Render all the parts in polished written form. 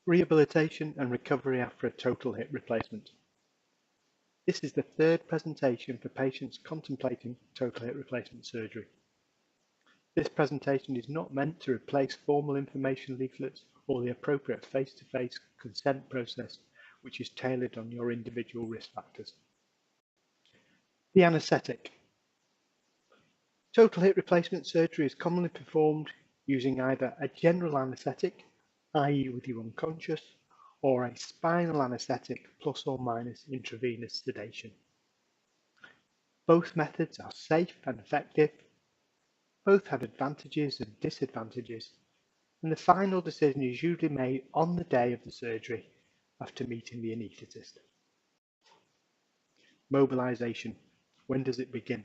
Rehabilitation and recovery after a total hip replacement. This is the third presentation for patients contemplating total hip replacement surgery. This presentation is not meant to replace formal information leaflets or the appropriate face-to-face consent process, which is tailored on your individual risk factors. The anaesthetic. Total hip replacement surgery is commonly performed using either a general anaesthetic, i.e. with you unconscious, or a spinal anaesthetic plus or minus intravenous sedation. Both methods are safe and effective. Both have advantages and disadvantages, and the final decision is usually made on the day of the surgery after meeting the anaesthetist. Mobilisation. When does it begin?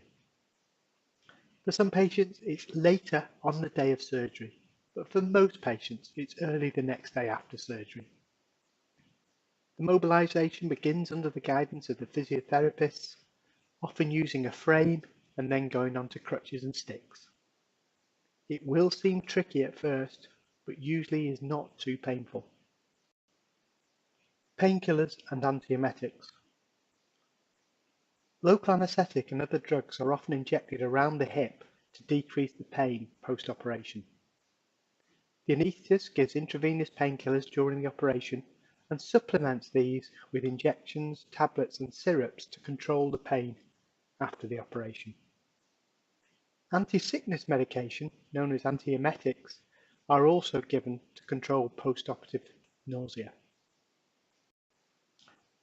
For some patients, it's later on the day of surgery, but for most patients, it's early the next day after surgery. The mobilisation begins under the guidance of the physiotherapists, often using a frame and then going on to crutches and sticks. It will seem tricky at first, but usually is not too painful. Painkillers and antiemetics. Local anaesthetic and other drugs are often injected around the hip to decrease the pain post-operation. The anaesthetist gives intravenous painkillers during the operation and supplements these with injections, tablets and syrups to control the pain after the operation. Anti-sickness medication, known as antiemetics, are also given to control post-operative nausea.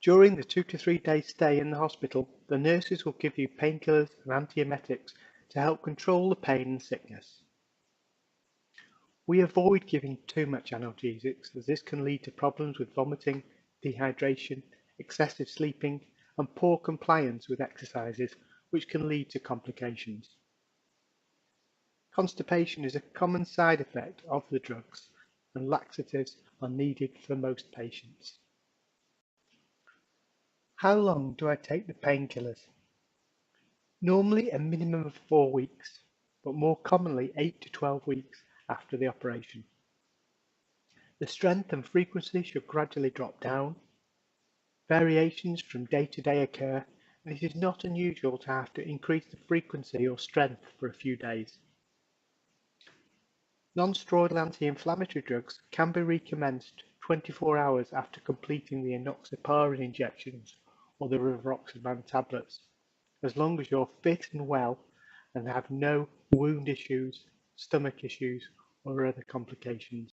During the 2 to 3 day stay in the hospital, the nurses will give you painkillers and antiemetics to help control the pain and sickness. We avoid giving too much analgesics, as this can lead to problems with vomiting, dehydration, excessive sleeping, and poor compliance with exercises, which can lead to complications. Constipation is a common side effect of the drugs, and laxatives are needed for most patients. How long do I take the painkillers? Normally a minimum of 4 weeks, but more commonly 8 to 12 weeks after the operation. The strength and frequency should gradually drop down. Variations from day to day occur, and it is not unusual to have to increase the frequency or strength for a few days. Non-steroidal anti-inflammatory drugs can be recommenced 24 hours after completing the enoxaparin injections or the rivaroxaban tablets, as long as you're fit and well and have no wound issues, stomach issues, or other complications.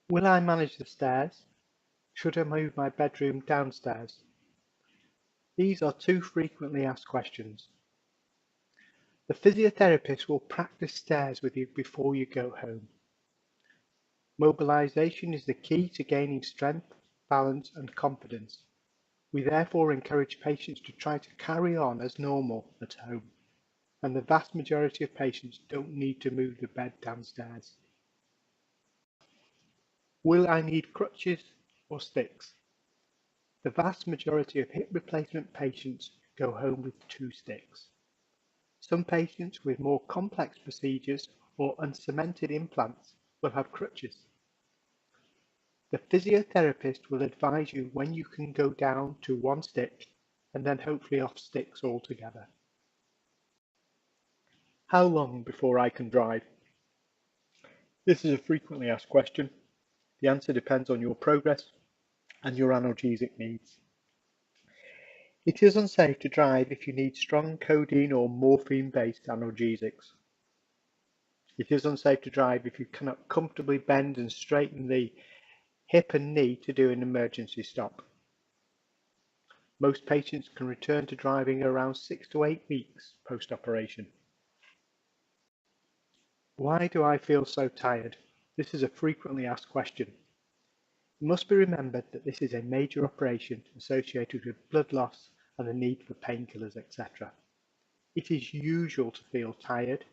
Will I manage the stairs? Should I move my bedroom downstairs? These are two frequently asked questions. The physiotherapist will practice stairs with you before you go home. Mobilisation is the key to gaining strength, balance and confidence. We therefore encourage patients to try to carry on as normal at home, and the vast majority of patients don't need to move the bed downstairs. Will I need crutches or sticks? The vast majority of hip replacement patients go home with 2 sticks. Some patients with more complex procedures or uncemented implants will have crutches. The physiotherapist will advise you when you can go down to 1 stick and then hopefully off sticks altogether. How long before I can drive? This is a frequently asked question. The answer depends on your progress and your analgesic needs. It is unsafe to drive if you need strong codeine or morphine-based analgesics. It is unsafe to drive if you cannot comfortably bend and straighten the hip and knee to do an emergency stop. Most patients can return to driving around 6 to 8 weeks post-operation. Why do I feel so tired? This is a frequently asked question. It must be remembered that this is a major operation associated with blood loss and the need for painkillers, etc. It is usual to feel tired,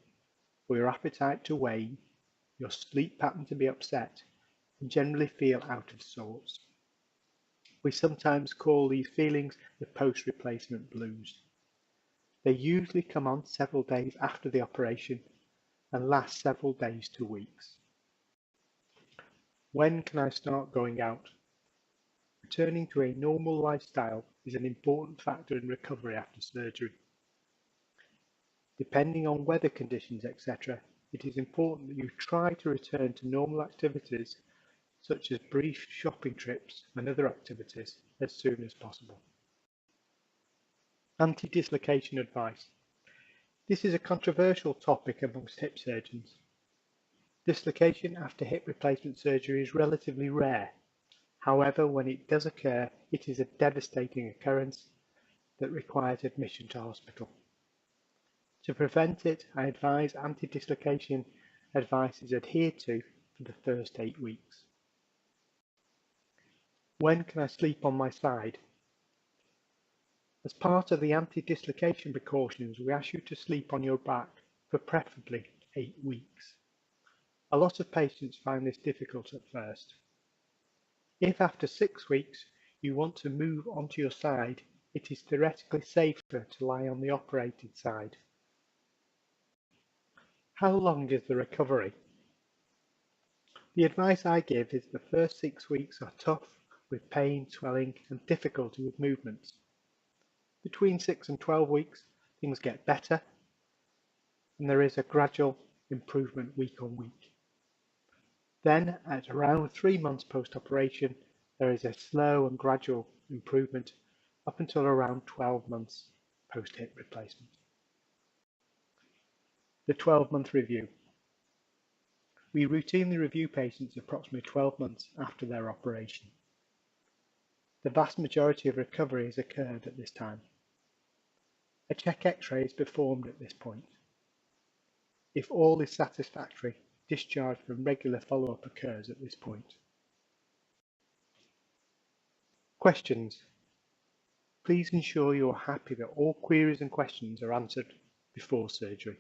for your appetite to wane, your sleep pattern to be upset, and generally feel out of sorts. We sometimes call these feelings the post-replacement blues. They usually come on several days after the operation and last several days to weeks. When can I start going out? Returning to a normal lifestyle is an important factor in recovery after surgery. Depending on weather conditions, etc., it is important that you try to return to normal activities such as brief shopping trips and other activities as soon as possible. Anti-dislocation advice. This is a controversial topic amongst hip surgeons. Dislocation after hip replacement surgery is relatively rare. However, when it does occur, it is a devastating occurrence that requires admission to hospital. To prevent it, I advise anti-dislocation advice is adhered to for the first 8 weeks. When can I sleep on my side? As part of the anti-dislocation precautions, we ask you to sleep on your back for preferably 8 weeks. A lot of patients find this difficult at first. If after 6 weeks you want to move onto your side, it is theoretically safer to lie on the operated side. How long is the recovery? The advice I give is the first 6 weeks are tough with pain, swelling and difficulty with movements. Between 6 and 12 weeks, things get better and there is a gradual improvement week on week. Then, at around 3 months post-operation, there is a slow and gradual improvement up until around 12 months post-hip replacement. The 12-month review. We routinely review patients approximately 12 months after their operation. The vast majority of recovery has occurred at this time. A check X-ray is performed at this point. If all is satisfactory, discharge from regular follow-up occurs at this point. Questions. Please ensure you are happy that all queries and questions are answered before surgery.